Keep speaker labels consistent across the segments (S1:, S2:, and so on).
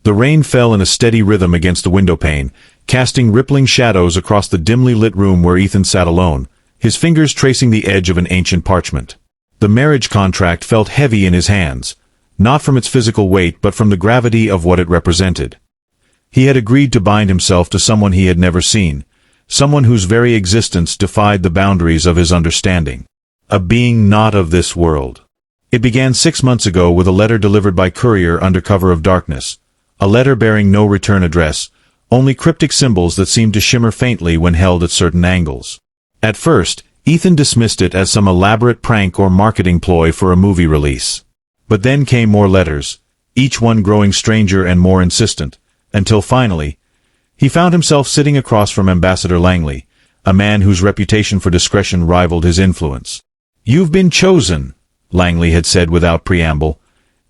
S1: The rain fell in a steady rhythm against the windowpane, casting rippling shadows across the dimly lit room where Ethan sat alone, his fingers tracing the edge of an ancient parchment. The marriage contract felt heavy in his hands, not from its physical weight but from the gravity of what it represented. He had agreed to bind himself to someone he had never seen, someone whose very existence defied the boundaries of his understanding. A being not of this world. It began 6 months ago with a letter delivered by courier under cover of darkness, a letter bearing no return address, only cryptic symbols that seemed to shimmer faintly when held at certain angles. At first, Ethan dismissed it as some elaborate prank or marketing ploy for a movie release. But then came more letters, each one growing stranger and more insistent, until finally, he found himself sitting across from Ambassador Langley, a man whose reputation for discretion rivaled his influence. "You've been chosen," Langley had said without preamble,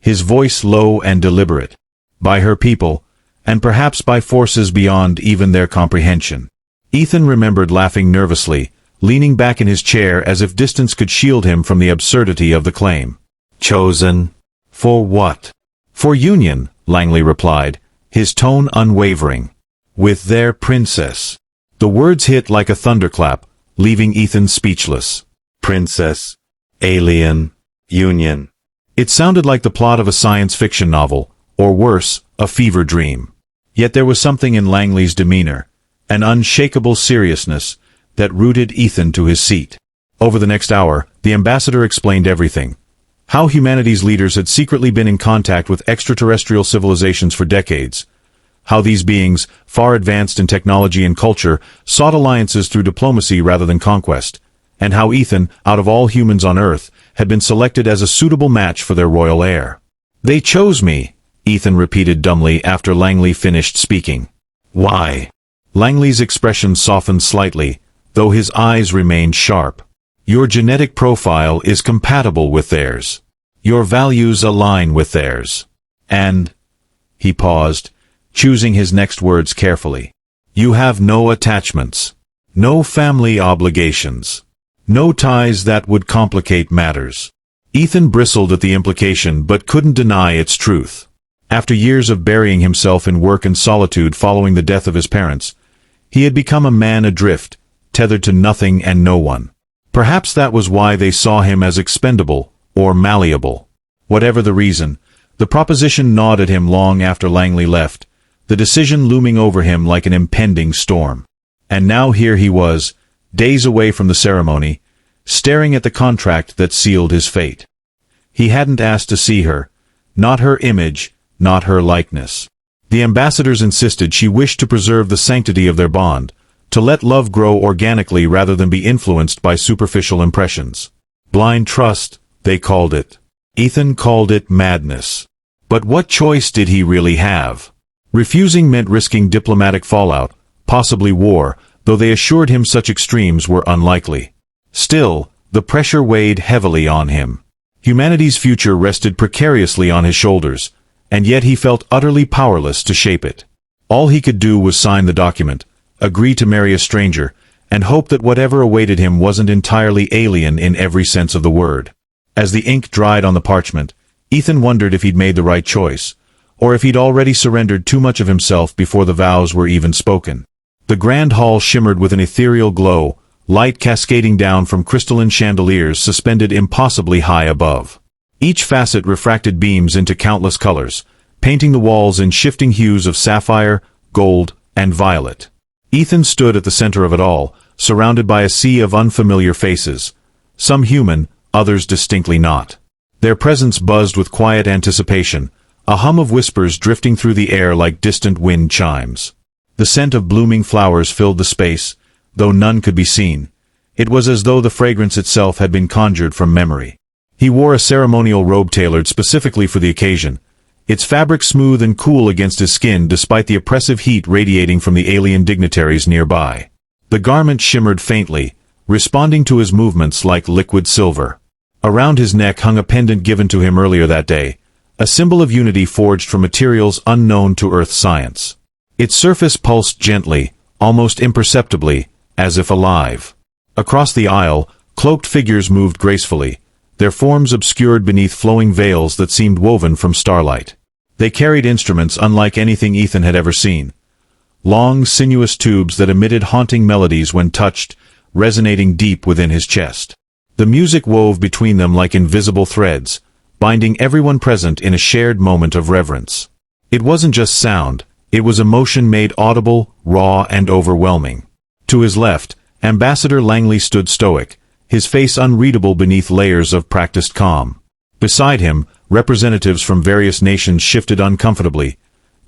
S1: his voice low and deliberate, "by her people, and perhaps by forces beyond even their comprehension." Ethan remembered laughing nervously, leaning back in his chair as if distance could shield him from the absurdity of the claim. "Chosen? For what?" "For union," Langley replied, his tone unwavering. "With their princess." The words hit like a thunderclap, leaving Ethan speechless. Princess, alien, union. It sounded like the plot of a science fiction novel, or worse, a fever dream. Yet there was something in Langley's demeanor, an unshakable seriousness, that rooted Ethan to his seat. Over the next hour, the ambassador explained everything. How humanity's leaders had secretly been in contact with extraterrestrial civilizations for decades. How these beings, far advanced in technology and culture, sought alliances through diplomacy rather than conquest. And how Ethan, out of all humans on Earth, had been selected as a suitable match for their royal heir. "They chose me," Ethan repeated dumbly after Langley finished speaking. "Why?" Langley's expression softened slightly, though his eyes remained sharp. "Your genetic profile is compatible with theirs. Your values align with theirs. And," he paused, choosing his next words carefully, "you have no attachments, no family obligations, no ties that would complicate matters." Ethan bristled at the implication but couldn't deny its truth. After years of burying himself in work and solitude following the death of his parents, he had become a man adrift, tethered to nothing and no one. Perhaps that was why they saw him as expendable, or malleable. Whatever the reason, the proposition gnawed at him long after Langley left, the decision looming over him like an impending storm. And now here he was, days away from the ceremony, staring at the contract that sealed his fate. He hadn't asked to see her, not her image, not her likeness. The ambassadors insisted she wished to preserve the sanctity of their bond, to let love grow organically rather than be influenced by superficial impressions. Blind trust, they called it. Ethan called it madness. But what choice did he really have? Refusing meant risking diplomatic fallout, possibly war, though they assured him such extremes were unlikely. Still, the pressure weighed heavily on him. Humanity's future rested precariously on his shoulders, and yet he felt utterly powerless to shape it. All he could do was sign the document, agree to marry a stranger, and hope that whatever awaited him wasn't entirely alien in every sense of the word. As the ink dried on the parchment, Ethan wondered if he'd made the right choice, or if he'd already surrendered too much of himself before the vows were even spoken. The grand hall shimmered with an ethereal glow, light cascading down from crystalline chandeliers suspended impossibly high above. Each facet refracted beams into countless colors, painting the walls in shifting hues of sapphire, gold, and violet. Ethan stood at the center of it all, surrounded by a sea of unfamiliar faces, some human, others distinctly not. Their presence buzzed with quiet anticipation, a hum of whispers drifting through the air like distant wind chimes. The scent of blooming flowers filled the space, though none could be seen. It was as though the fragrance itself had been conjured from memory. He wore a ceremonial robe tailored specifically for the occasion, its fabric smooth and cool against his skin despite the oppressive heat radiating from the alien dignitaries nearby. The garment shimmered faintly, responding to his movements like liquid silver. Around his neck hung a pendant given to him earlier that day, a symbol of unity forged from materials unknown to Earth science. Its surface pulsed gently, almost imperceptibly, as if alive. Across the aisle, cloaked figures moved gracefully, their forms obscured beneath flowing veils that seemed woven from starlight. They carried instruments unlike anything Ethan had ever seen. Long, sinuous tubes that emitted haunting melodies when touched, resonating deep within his chest. The music wove between them like invisible threads, binding everyone present in a shared moment of reverence. It wasn't just sound, it was emotion made audible, raw, and overwhelming. To his left, Ambassador Langley stood stoic, his face unreadable beneath layers of practiced calm. Beside him, representatives from various nations shifted uncomfortably,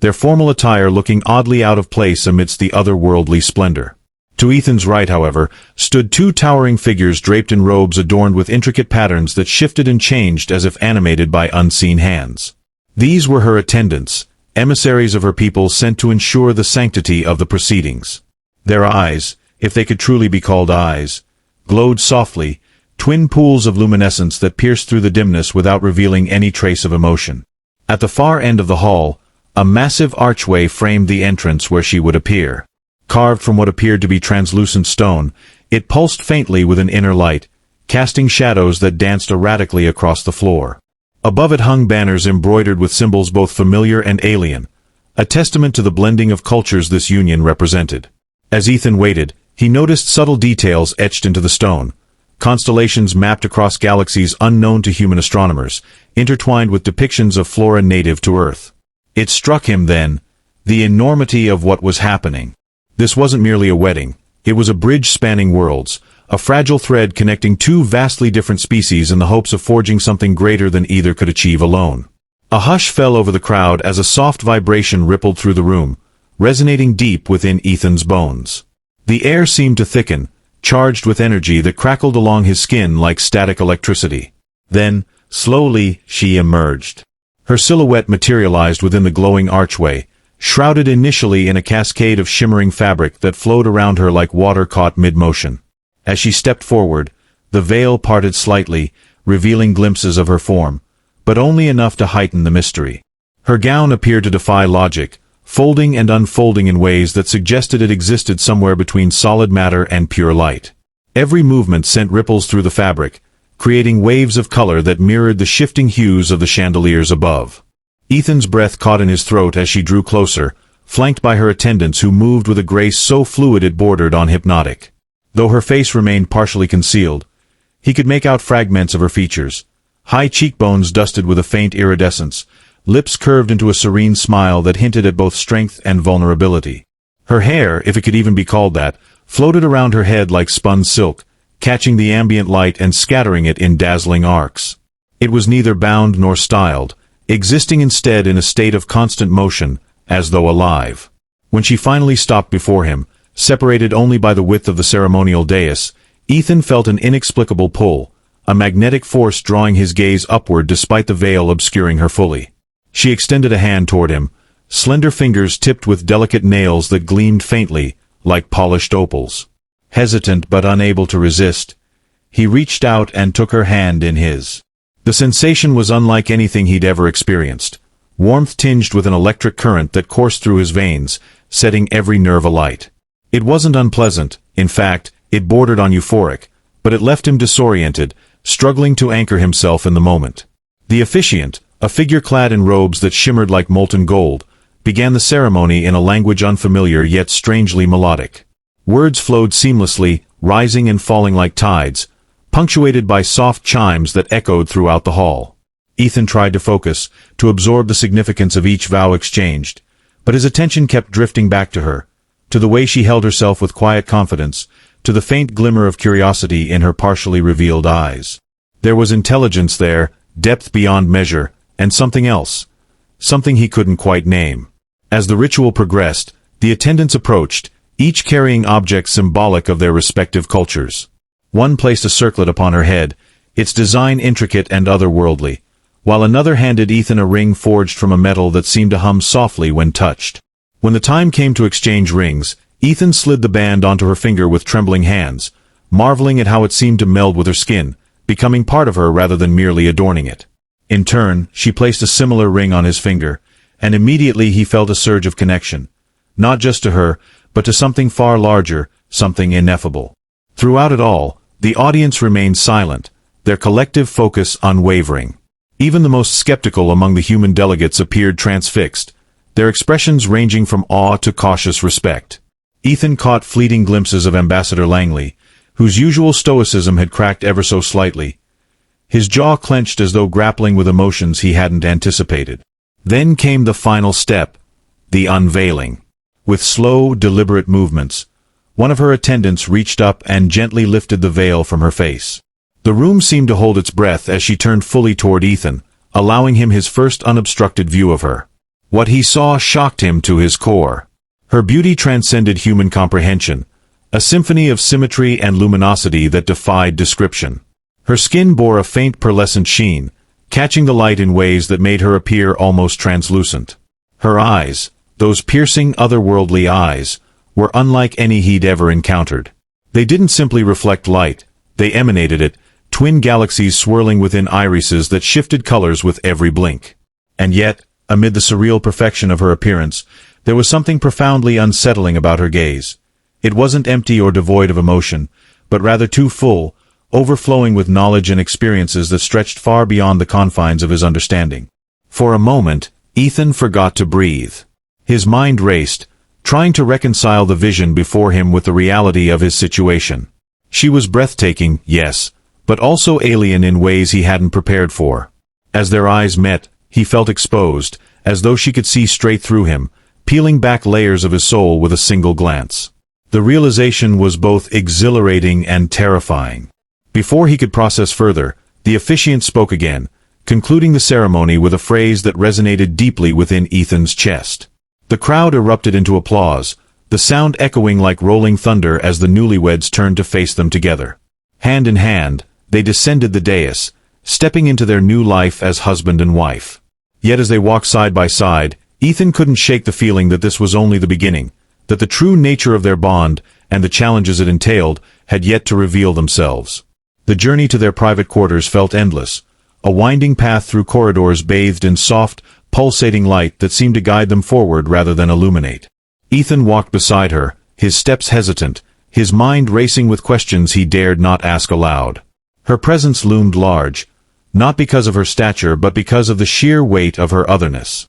S1: their formal attire looking oddly out of place amidst the otherworldly splendor. To Ethan's right, however, stood two towering figures draped in robes adorned with intricate patterns that shifted and changed as if animated by unseen hands. These were her attendants, emissaries of her people sent to ensure the sanctity of the proceedings. Their eyes, if they could truly be called eyes, glowed softly, twin pools of luminescence that pierced through the dimness without revealing any trace of emotion. At the far end of the hall, a massive archway framed the entrance where she would appear. Carved from what appeared to be translucent stone, it pulsed faintly with an inner light, casting shadows that danced erratically across the floor. Above it hung banners embroidered with symbols both familiar and alien, a testament to the blending of cultures this union represented. As Ethan waited, he noticed subtle details etched into the stone, constellations mapped across galaxies unknown to human astronomers, intertwined with depictions of flora native to Earth. It struck him then, the enormity of what was happening. This wasn't merely a wedding, it was a bridge spanning worlds, a fragile thread connecting two vastly different species in the hopes of forging something greater than either could achieve alone. A hush fell over the crowd as a soft vibration rippled through the room, resonating deep within Ethan's bones. The air seemed to thicken, charged with energy that crackled along his skin like static electricity. Then, slowly, she emerged. Her silhouette materialized within the glowing archway, shrouded initially in a cascade of shimmering fabric that flowed around her like water caught mid-motion. As she stepped forward, the veil parted slightly, revealing glimpses of her form, but only enough to heighten the mystery. Her gown appeared to defy logic, folding and unfolding in ways that suggested it existed somewhere between solid matter and pure light. Every movement sent ripples through the fabric, creating waves of color that mirrored the shifting hues of the chandeliers above. Ethan's breath caught in his throat as she drew closer, flanked by her attendants who moved with a grace so fluid it bordered on hypnotic. Though her face remained partially concealed, he could make out fragments of her features, high cheekbones dusted with a faint iridescence, lips curved into a serene smile that hinted at both strength and vulnerability. Her hair, if it could even be called that, floated around her head like spun silk, catching the ambient light and scattering it in dazzling arcs. It was neither bound nor styled, existing instead in a state of constant motion, as though alive. When she finally stopped before him, separated only by the width of the ceremonial dais, Ethan felt an inexplicable pull, a magnetic force drawing his gaze upward despite the veil obscuring her fully. She extended a hand toward him, slender fingers tipped with delicate nails that gleamed faintly, like polished opals. Hesitant but unable to resist, he reached out and took her hand in his. The sensation was unlike anything he'd ever experienced, warmth tinged with an electric current that coursed through his veins, setting every nerve alight. It wasn't unpleasant, in fact, it bordered on euphoric, but it left him disoriented, struggling to anchor himself in the moment. The officiant, a figure clad in robes that shimmered like molten gold, began the ceremony in a language unfamiliar yet strangely melodic. Words flowed seamlessly, rising and falling like tides, punctuated by soft chimes that echoed throughout the hall. Ethan tried to focus, to absorb the significance of each vow exchanged, but his attention kept drifting back to her, to the way she held herself with quiet confidence, to the faint glimmer of curiosity in her partially revealed eyes. There was intelligence there, depth beyond measure, and something else, something he couldn't quite name. As the ritual progressed, the attendants approached, each carrying objects symbolic of their respective cultures. One placed a circlet upon her head, its design intricate and otherworldly, while another handed Ethan a ring forged from a metal that seemed to hum softly when touched. When the time came to exchange rings, Ethan slid the band onto her finger with trembling hands, marveling at how it seemed to meld with her skin, becoming part of her rather than merely adorning it. In turn, she placed a similar ring on his finger, and immediately he felt a surge of connection, not just to her, but to something far larger, something ineffable. Throughout it all, the audience remained silent, their collective focus unwavering. Even the most skeptical among the human delegates appeared transfixed, their expressions ranging from awe to cautious respect. Ethan caught fleeting glimpses of Ambassador Langley, whose usual stoicism had cracked ever so slightly. His jaw clenched as though grappling with emotions he hadn't anticipated. Then came the final step, the unveiling. With slow, deliberate movements, one of her attendants reached up and gently lifted the veil from her face. The room seemed to hold its breath as she turned fully toward Ethan, allowing him his first unobstructed view of her. What he saw shocked him to his core. Her beauty transcended human comprehension, a symphony of symmetry and luminosity that defied description. Her skin bore a faint pearlescent sheen, catching the light in ways that made her appear almost translucent. Her eyes, those piercing otherworldly eyes, were unlike any he'd ever encountered. They didn't simply reflect light, they emanated it, twin galaxies swirling within irises that shifted colors with every blink. And yet, amid the surreal perfection of her appearance, there was something profoundly unsettling about her gaze. It wasn't empty or devoid of emotion, but rather too full, overflowing with knowledge and experiences that stretched far beyond the confines of his understanding. For a moment, Ethan forgot to breathe. His mind raced, trying to reconcile the vision before him with the reality of his situation. She was breathtaking, yes, but also alien in ways he hadn't prepared for. As their eyes met, he felt exposed, as though she could see straight through him, peeling back layers of his soul with a single glance. The realization was both exhilarating and terrifying. Before he could process further, the officiant spoke again, concluding the ceremony with a phrase that resonated deeply within Ethan's chest. The crowd erupted into applause, the sound echoing like rolling thunder as the newlyweds turned to face them together. Hand in hand, they descended the dais, stepping into their new life as husband and wife. Yet as they walked side by side, Ethan couldn't shake the feeling that this was only the beginning, that the true nature of their bond, and the challenges it entailed, had yet to reveal themselves. The journey to their private quarters felt endless, a winding path through corridors bathed in soft, pulsating light that seemed to guide them forward rather than illuminate. Ethan walked beside her, his steps hesitant, his mind racing with questions he dared not ask aloud. Her presence loomed large, not because of her stature but because of the sheer weight of her otherness.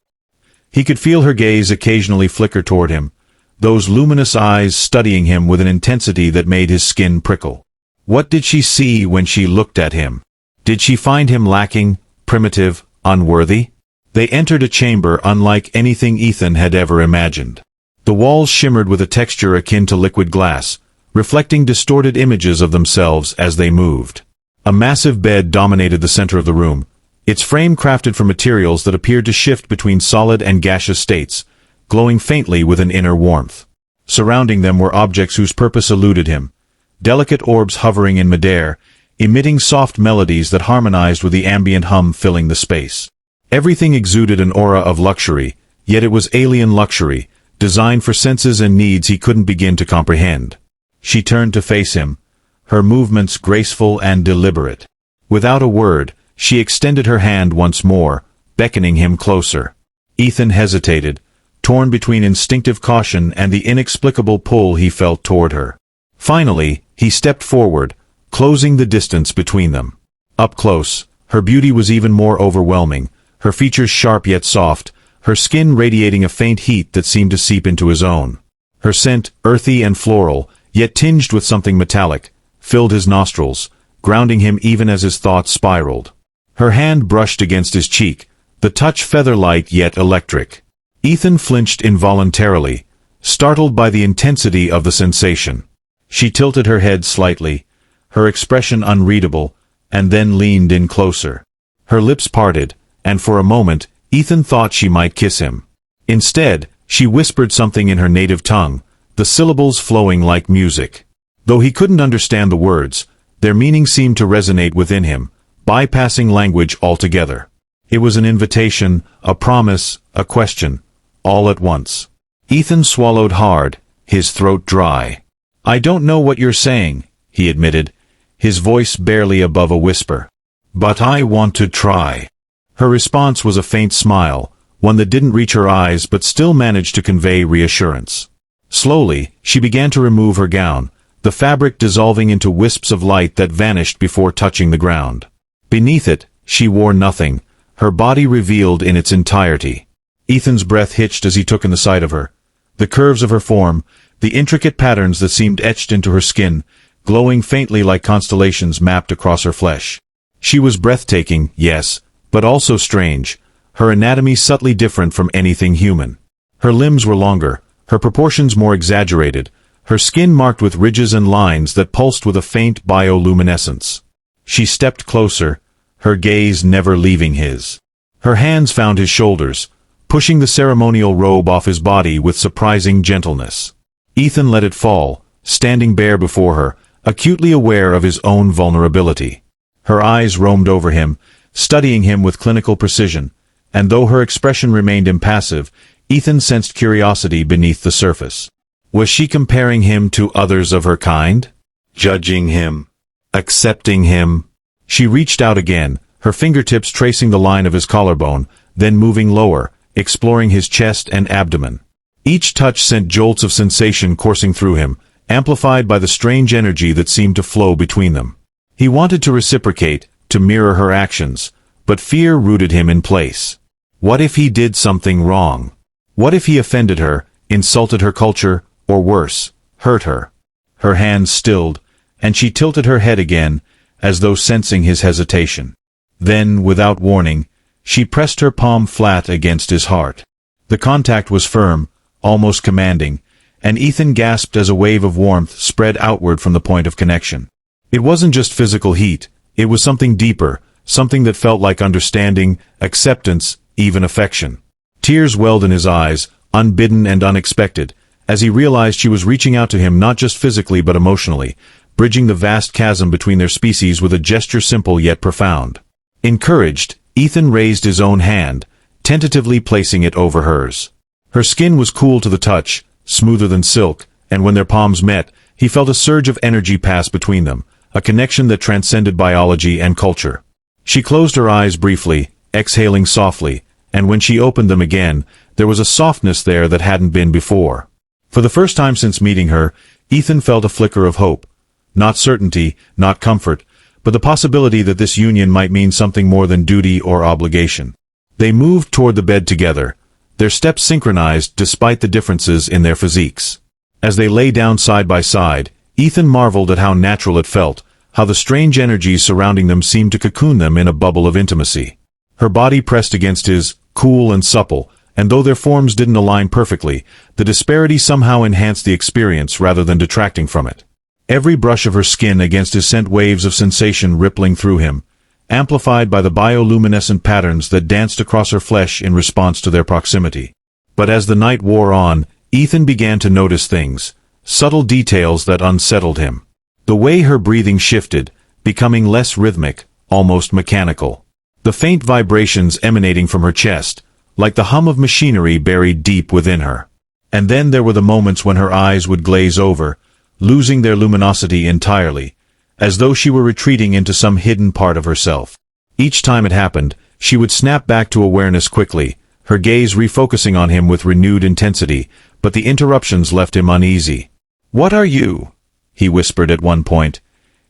S1: He could feel her gaze occasionally flicker toward him, those luminous eyes studying him with an intensity that made his skin prickle. What did she see when she looked at him? Did she find him lacking, primitive, unworthy? They entered a chamber unlike anything Ethan had ever imagined. The walls shimmered with a texture akin to liquid glass, reflecting distorted images of themselves as they moved. A massive bed dominated the center of the room, its frame crafted from materials that appeared to shift between solid and gaseous states, glowing faintly with an inner warmth. Surrounding them were objects whose purpose eluded him, delicate orbs hovering in midair, emitting soft melodies that harmonized with the ambient hum filling the space. Everything exuded an aura of luxury, yet it was alien luxury, designed for senses and needs he couldn't begin to comprehend. She turned to face him, her movements graceful and deliberate. Without a word, she extended her hand once more, beckoning him closer. Ethan hesitated, torn between instinctive caution and the inexplicable pull he felt toward her. Finally, he stepped forward, closing the distance between them. Up close, her beauty was even more overwhelming, her features sharp yet soft, her skin radiating a faint heat that seemed to seep into his own. Her scent, earthy and floral, yet tinged with something metallic, filled his nostrils, grounding him even as his thoughts spiraled. Her hand brushed against his cheek, the touch feather-light yet electric. Ethan flinched involuntarily, startled by the intensity of the sensation. She tilted her head slightly, her expression unreadable, and then leaned in closer. Her lips parted, and for a moment, Ethan thought she might kiss him. Instead, she whispered something in her native tongue, the syllables flowing like music. Though he couldn't understand the words, their meaning seemed to resonate within him, bypassing language altogether. It was an invitation, a promise, a question, all at once. Ethan swallowed hard, his throat dry. "I don't know what you're saying," he admitted, his voice barely above a whisper. "But I want to try." Her response was a faint smile, one that didn't reach her eyes but still managed to convey reassurance. Slowly, she began to remove her gown, the fabric dissolving into wisps of light that vanished before touching the ground. Beneath it, she wore nothing, her body revealed in its entirety. Ethan's breath hitched as he took in the sight of her. The curves of her form, the intricate patterns that seemed etched into her skin, glowing faintly like constellations mapped across her flesh. She was breathtaking, yes, but also strange, her anatomy subtly different from anything human. Her limbs were longer, her proportions more exaggerated, her skin marked with ridges and lines that pulsed with a faint bioluminescence. She stepped closer, her gaze never leaving his. Her hands found his shoulders, pushing the ceremonial robe off his body with surprising gentleness. Ethan let it fall, standing bare before her, acutely aware of his own vulnerability. Her eyes roamed over him, studying him with clinical precision, and though her expression remained impassive, Ethan sensed curiosity beneath the surface. Was she comparing him to others of her kind? Judging him? Accepting him? She reached out again, her fingertips tracing the line of his collarbone, then moving lower, exploring his chest and abdomen. Each touch sent jolts of sensation coursing through him, amplified by the strange energy that seemed to flow between them. He wanted to reciprocate, to mirror her actions, but fear rooted him in place. What if he did something wrong? What if he offended her, insulted her culture, or worse, hurt her? Her hands stilled, and she tilted her head again, as though sensing his hesitation. Then, without warning, she pressed her palm flat against his heart. The contact was firm, almost commanding, and Ethan gasped as a wave of warmth spread outward from the point of connection. It wasn't just physical heat, it was something deeper, something that felt like understanding, acceptance, even affection. Tears welled in his eyes, unbidden and unexpected, as he realized she was reaching out to him not just physically but emotionally, bridging the vast chasm between their species with a gesture simple yet profound. Encouraged, Ethan raised his own hand, tentatively placing it over hers. Her skin was cool to the touch, smoother than silk, and when their palms met, he felt a surge of energy pass between them, a connection that transcended biology and culture. She closed her eyes briefly, exhaling softly, and when she opened them again, there was a softness there that hadn't been before. For the first time since meeting her, Ethan felt a flicker of hope. Not certainty, not comfort, but the possibility that this union might mean something more than duty or obligation. They moved toward the bed together, their steps synchronized despite the differences in their physiques. As they lay down side by side, Ethan marveled at how natural it felt, how the strange energies surrounding them seemed to cocoon them in a bubble of intimacy. Her body pressed against his, cool and supple, and though their forms didn't align perfectly, the disparity somehow enhanced the experience rather than detracting from it. Every brush of her skin against his sent waves of sensation rippling through him, amplified by the bioluminescent patterns that danced across her flesh in response to their proximity. But as the night wore on, Ethan began to notice things, subtle details that unsettled him. The way her breathing shifted, becoming less rhythmic, almost mechanical. The faint vibrations emanating from her chest, like the hum of machinery buried deep within her. And then there were the moments when her eyes would glaze over, losing their luminosity entirely, as though she were retreating into some hidden part of herself. Each time it happened, she would snap back to awareness quickly, her gaze refocusing on him with renewed intensity, but the interruptions left him uneasy. "What are you?" he whispered at one point,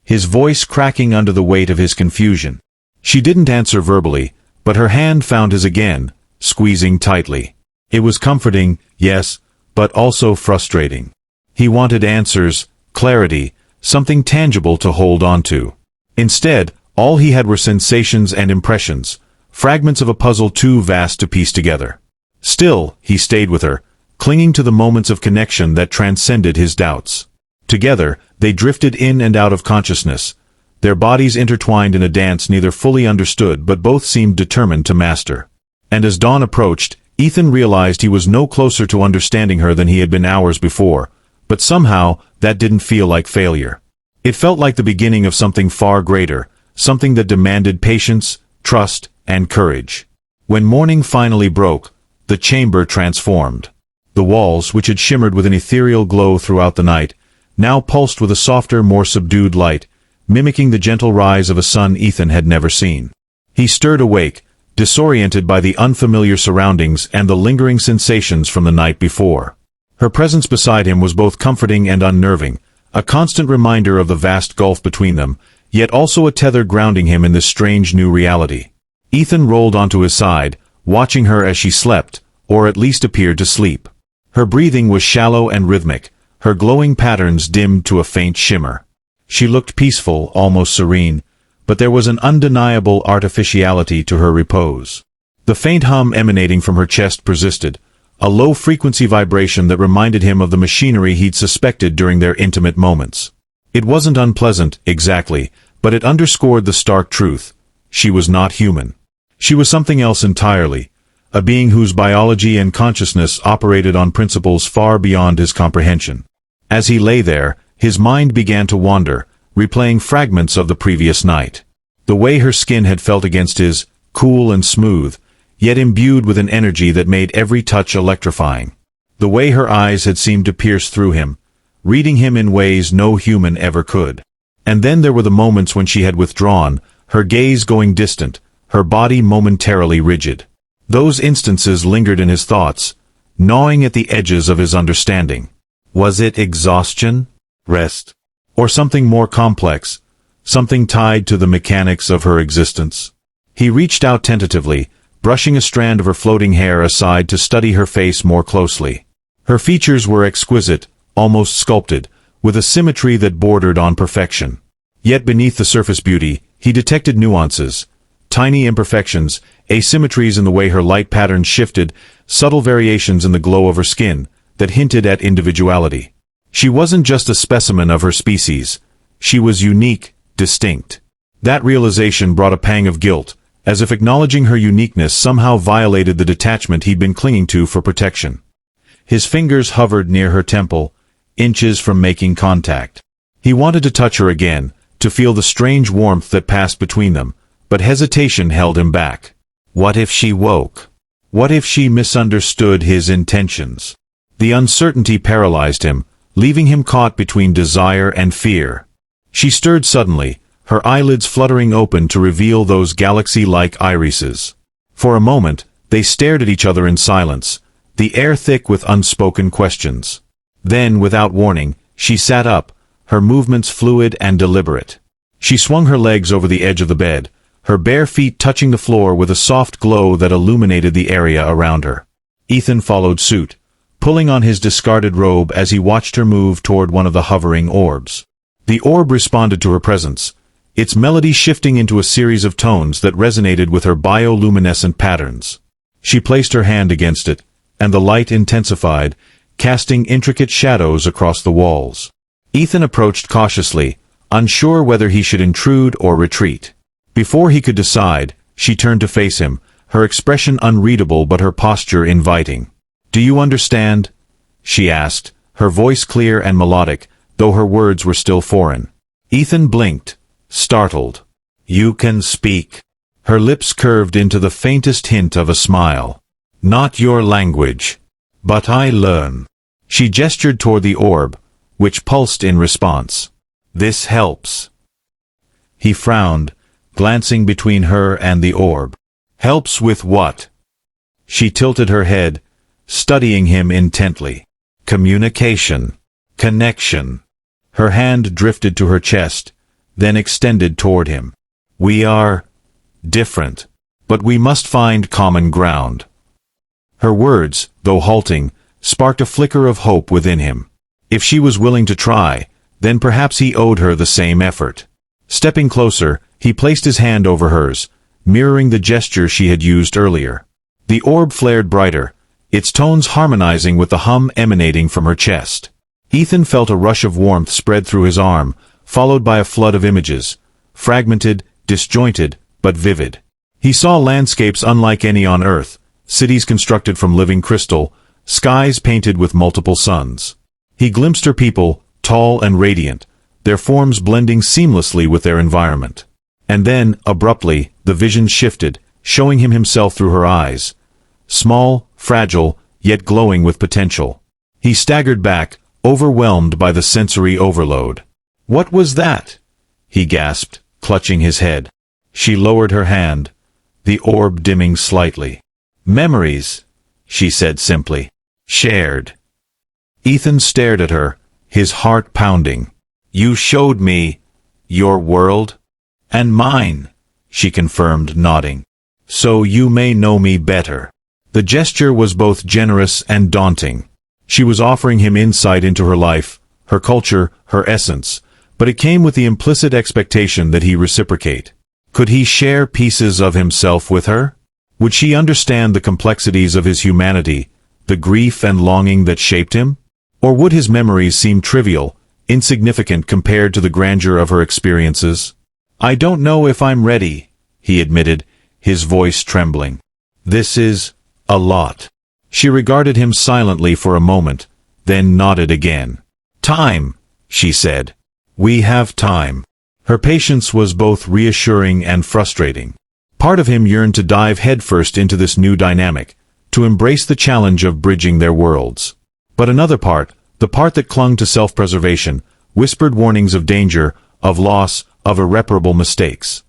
S1: his voice cracking under the weight of his confusion. She didn't answer verbally, but her hand found his again, squeezing tightly. It was comforting, yes, but also frustrating. He wanted answers, clarity, something tangible to hold on to. Instead, all he had were sensations and impressions, fragments of a puzzle too vast to piece together. Still, he stayed with her, clinging to the moments of connection that transcended his doubts. Together, they drifted in and out of consciousness, their bodies intertwined in a dance neither fully understood but both seemed determined to master. And as dawn approached, Ethan realized he was no closer to understanding her than he had been hours before, but somehow, that didn't feel like failure. It felt like the beginning of something far greater, something that demanded patience, trust, and courage. When morning finally broke, the chamber transformed. The walls, which had shimmered with an ethereal glow throughout the night, now pulsed with a softer, more subdued light, mimicking the gentle rise of a sun Ethan had never seen. He stirred awake, disoriented by the unfamiliar surroundings and the lingering sensations from the night before. Her presence beside him was both comforting and unnerving, a constant reminder of the vast gulf between them, yet also a tether grounding him in this strange new reality. Ethan rolled onto his side, watching her as she slept, or at least appeared to sleep. Her breathing was shallow and rhythmic, her glowing patterns dimmed to a faint shimmer. She looked peaceful, almost serene, but there was an undeniable artificiality to her repose. The faint hum emanating from her chest persisted, a low-frequency vibration that reminded him of the machinery he'd suspected during their intimate moments. It wasn't unpleasant, exactly, but it underscored the stark truth. She was not human. She was something else entirely, a being whose biology and consciousness operated on principles far beyond his comprehension. As he lay there, his mind began to wander, replaying fragments of the previous night. The way her skin had felt against his, cool and smooth, yet imbued with an energy that made every touch electrifying. The way her eyes had seemed to pierce through him, reading him in ways no human ever could. And then there were the moments when she had withdrawn, her gaze going distant, her body momentarily rigid. Those instances lingered in his thoughts, gnawing at the edges of his understanding. Was it exhaustion, rest, or something more complex, something tied to the mechanics of her existence? He reached out tentatively, brushing a strand of her floating hair aside to study her face more closely. Her features were exquisite, almost sculpted, with a symmetry that bordered on perfection. Yet beneath the surface beauty, he detected nuances, tiny imperfections, asymmetries in the way her light patterns shifted, subtle variations in the glow of her skin, that hinted at individuality. She wasn't just a specimen of her species. She was unique, distinct. That realization brought a pang of guilt, as if acknowledging her uniqueness somehow violated the detachment he'd been clinging to for protection. His fingers hovered near her temple, inches from making contact. He wanted to touch her again, to feel the strange warmth that passed between them, but hesitation held him back. What if she woke? What if she misunderstood his intentions? The uncertainty paralyzed him, leaving him caught between desire and fear. She stirred suddenly, her eyelids fluttering open to reveal those galaxy-like irises. For a moment, they stared at each other in silence, the air thick with unspoken questions. Then, without warning, she sat up, her movements fluid and deliberate. She swung her legs over the edge of the bed, her bare feet touching the floor with a soft glow that illuminated the area around her. Ethan followed suit, pulling on his discarded robe as he watched her move toward one of the hovering orbs. The orb responded to her presence, its melody shifting into a series of tones that resonated with her bioluminescent patterns. She placed her hand against it, and the light intensified, casting intricate shadows across the walls. Ethan approached cautiously, unsure whether he should intrude or retreat. Before he could decide, she turned to face him, her expression unreadable but her posture inviting. "Do you understand?" she asked, her voice clear and melodic, though her words were still foreign. Ethan blinked, startled. "You can speak." Her lips curved into the faintest hint of a smile. "Not your language. But I learn." She gestured toward the orb, which pulsed in response. "This helps." He frowned, glancing between her and the orb. "Helps with what?" She tilted her head, studying him intently. "Communication. Connection." Her hand drifted to her chest, then extended toward him. "We are different, but we must find common ground." Her words, though halting, sparked a flicker of hope within him. If she was willing to try, then perhaps he owed her the same effort. Stepping closer, he placed his hand over hers, mirroring the gesture she had used earlier. The orb flared brighter, its tones harmonizing with the hum emanating from her chest. Ethan felt a rush of warmth spread through his arm, followed by a flood of images, fragmented, disjointed, but vivid. He saw landscapes unlike any on Earth, cities constructed from living crystal, skies painted with multiple suns. He glimpsed her people, tall and radiant, their forms blending seamlessly with their environment. And then, abruptly, the vision shifted, showing him himself through her eyes. Small, fragile, yet glowing with potential. He staggered back, overwhelmed by the sensory overload. "What was that?" he gasped, clutching his head. She lowered her hand, the orb dimming slightly. "Memories," she said simply. "Shared." Ethan stared at her, his heart pounding. "You showed me your world?" "And mine," she confirmed, nodding. so you may know me better." The gesture was both generous and daunting. She was offering him insight into her life, her culture, her essence, but it came with the implicit expectation that he reciprocate. Could he share pieces of himself with her? Would she understand the complexities of his humanity, the grief and longing that shaped him? Or would his memories seem trivial, insignificant compared to the grandeur of her experiences? "I don't know if I'm ready," he admitted, his voice trembling. "This is a lot." She regarded him silently for a moment, then nodded again. "Time," she said. "We have time." Her patience was both reassuring and frustrating. Part of him yearned to dive headfirst into this new dynamic, to embrace the challenge of bridging their worlds. But another part, the part that clung to self-preservation, whispered warnings of danger, of loss, of irreparable mistakes.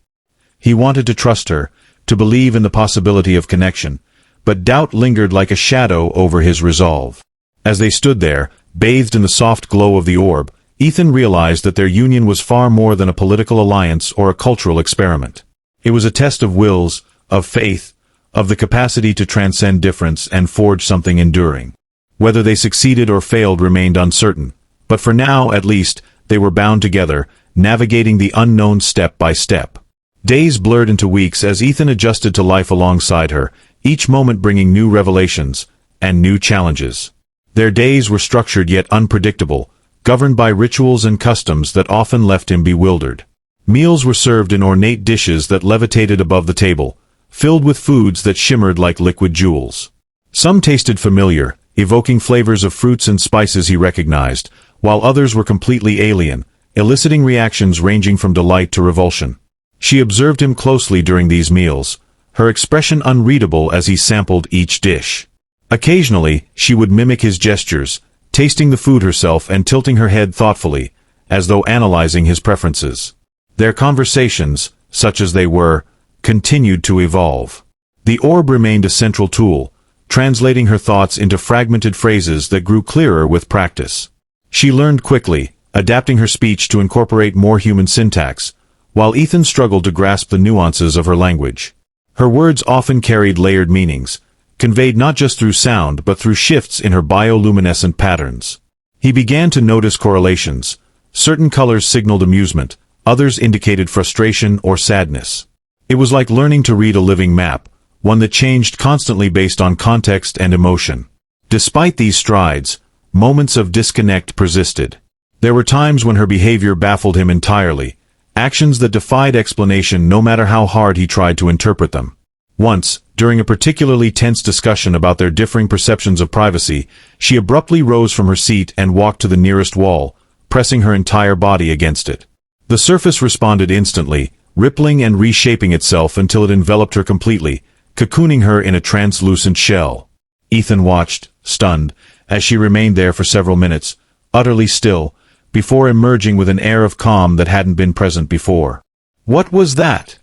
S1: He wanted to trust her, to believe in the possibility of connection, but doubt lingered like a shadow over his resolve. As they stood there, bathed in the soft glow of the orb, Ethan realized that their union was far more than a political alliance or a cultural experiment. It was a test of wills, of faith, of the capacity to transcend difference and forge something enduring. Whether they succeeded or failed remained uncertain, but for now, at least, they were bound together, navigating the unknown step by step. Days blurred into weeks as Ethan adjusted to life alongside her, each moment bringing new revelations and new challenges. Their days were structured yet unpredictable, governed by rituals and customs that often left him bewildered. Meals were served in ornate dishes that levitated above the table, filled with foods that shimmered like liquid jewels. Some tasted familiar, evoking flavors of fruits and spices he recognized, while others were completely alien, eliciting reactions ranging from delight to revulsion. She observed him closely during these meals, her expression unreadable as he sampled each dish. Occasionally, she would mimic his gestures, tasting the food herself and tilting her head thoughtfully, as though analyzing his preferences. Their conversations, such as they were, continued to evolve. The orb remained a central tool, translating her thoughts into fragmented phrases that grew clearer with practice. She learned quickly, adapting her speech to incorporate more human syntax, while Ethan struggled to grasp the nuances of her language. Her words often carried layered meanings, conveyed not just through sound but through shifts in her bioluminescent patterns. He began to notice correlations. Certain colors signaled amusement, others indicated frustration or sadness. It was like learning to read a living map, one that changed constantly based on context and emotion. Despite these strides, moments of disconnect persisted. There were times when her behavior baffled him entirely, actions that defied explanation no matter how hard he tried to interpret them. Once, during a particularly tense discussion about their differing perceptions of privacy, she abruptly rose from her seat and walked to the nearest wall, pressing her entire body against it. The surface responded instantly, rippling and reshaping itself until it enveloped her completely, cocooning her in a translucent shell. Ethan watched, stunned, as she remained there for several minutes, utterly still, before emerging with an air of calm that hadn't been present before. "What was that?"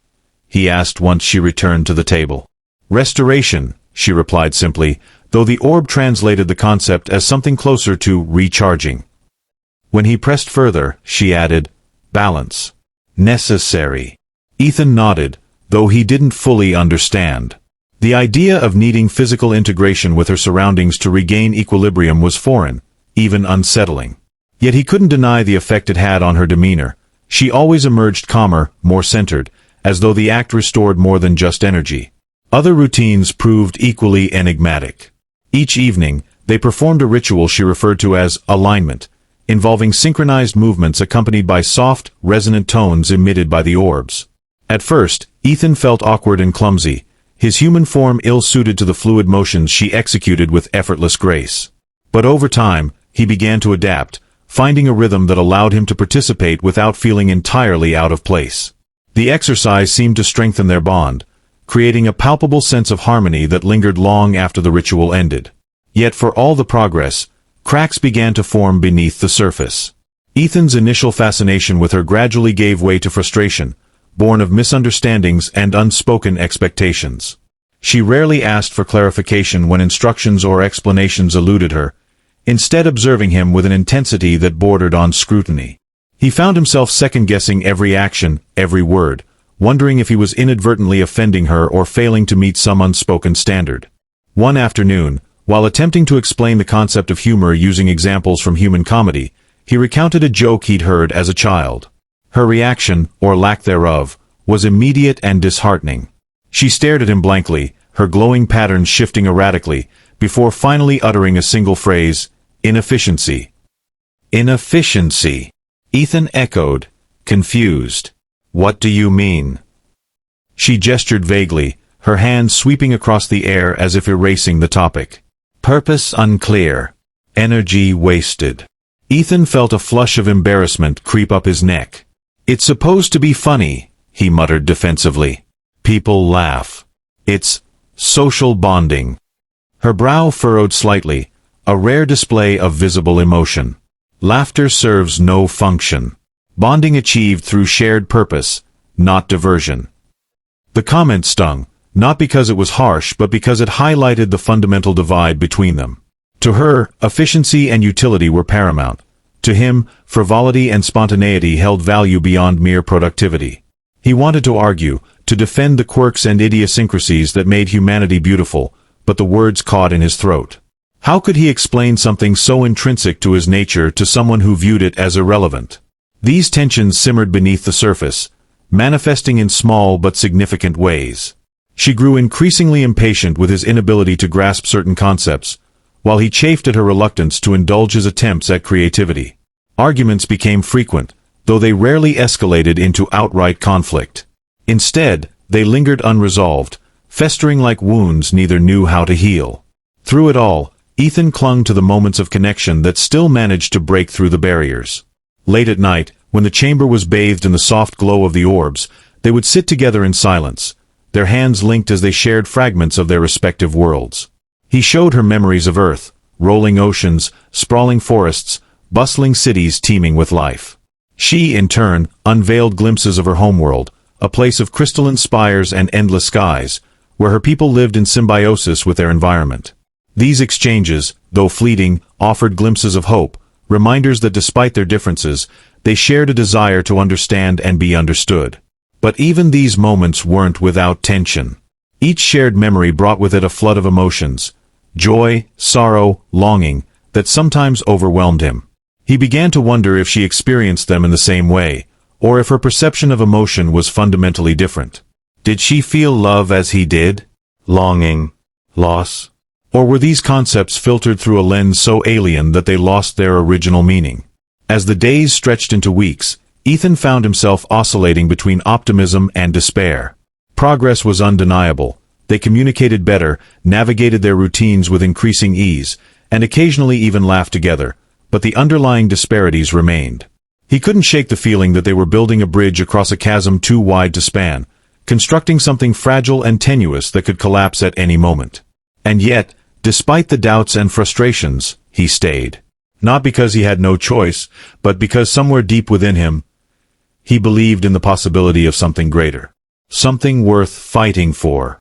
S1: he asked once she returned to the table. "Restoration," she replied simply, though the orb translated the concept as something closer to recharging. When he pressed further, she added, "Balance. Necessary." Ethan nodded, though he didn't fully understand. The idea of needing physical integration with her surroundings to regain equilibrium was foreign, even unsettling. Yet he couldn't deny the effect it had on her demeanor. She always emerged calmer, more centered, as though the act restored more than just energy. Other routines proved equally enigmatic. Each evening, they performed a ritual she referred to as alignment, involving synchronized movements accompanied by soft, resonant tones emitted by the orbs. At first, Ethan felt awkward and clumsy, his human form ill-suited to the fluid motions she executed with effortless grace. But over time, he began to adapt, finding a rhythm that allowed him to participate without feeling entirely out of place. The exercise seemed to strengthen their bond, creating a palpable sense of harmony that lingered long after the ritual ended. Yet for all the progress, cracks began to form beneath the surface. Ethan's initial fascination with her gradually gave way to frustration, born of misunderstandings and unspoken expectations. She rarely asked for clarification when instructions or explanations eluded her, instead observing him with an intensity that bordered on scrutiny. He found himself second-guessing every action, every word, wondering if he was inadvertently offending her or failing to meet some unspoken standard. One afternoon, while attempting to explain the concept of humor using examples from human comedy, he recounted a joke he'd heard as a child. Her reaction, or lack thereof, was immediate and disheartening. She stared at him blankly, her glowing patterns shifting erratically, before finally uttering a single phrase, "Inefficiency." "Inefficiency," Ethan echoed, confused. "What do you mean?" She gestured vaguely, her hand sweeping across the air as if erasing the topic. "Purpose unclear. Energy wasted." Ethan felt a flush of embarrassment creep up his neck. "It's supposed to be funny," he muttered defensively. "People laugh. It's social bonding." Her brow furrowed slightly, a rare display of visible emotion. Laughter serves no function. Bonding achieved through shared purpose, not diversion. The comment stung, not because it was harsh but because it highlighted the fundamental divide between them. To her, efficiency and utility were paramount. To him, frivolity and spontaneity held value beyond mere productivity. He wanted to argue, to defend the quirks and idiosyncrasies that made humanity beautiful, but the words caught in his throat. How could he explain something so intrinsic to his nature to someone who viewed it as irrelevant? These tensions simmered beneath the surface, manifesting in small but significant ways. She grew increasingly impatient with his inability to grasp certain concepts, while he chafed at her reluctance to indulge his attempts at creativity. Arguments became frequent, though they rarely escalated into outright conflict. Instead, they lingered unresolved, festering like wounds neither knew how to heal. Through it all, Ethan clung to the moments of connection that still managed to break through the barriers. Late at night, when the chamber was bathed in the soft glow of the orbs, they would sit together in silence, their hands linked as they shared fragments of their respective worlds. He showed her memories of Earth, rolling oceans, sprawling forests, bustling cities teeming with life. She, in turn, unveiled glimpses of her homeworld, a place of crystalline spires and endless skies, where her people lived in symbiosis with their environment. These exchanges, though fleeting, offered glimpses of hope, reminders that despite their differences, they shared a desire to understand and be understood. But even these moments weren't without tension. Each shared memory brought with it a flood of emotions, joy, sorrow, longing, that sometimes overwhelmed him. He began to wonder if she experienced them in the same way, or if her perception of emotion was fundamentally different. Did she feel love as he did? Longing? Loss? Or were these concepts filtered through a lens so alien that they lost their original meaning? As the days stretched into weeks, Ethan found himself oscillating between optimism and despair. Progress was undeniable. They communicated better, navigated their routines with increasing ease, and occasionally even laughed together, but the underlying disparities remained. He couldn't shake the feeling that they were building a bridge across a chasm too wide to span, constructing something fragile and tenuous that could collapse at any moment. And yet, despite the doubts and frustrations, he stayed. Not because he had no choice, but because somewhere deep within him, he believed in the possibility of something greater. Something worth fighting for.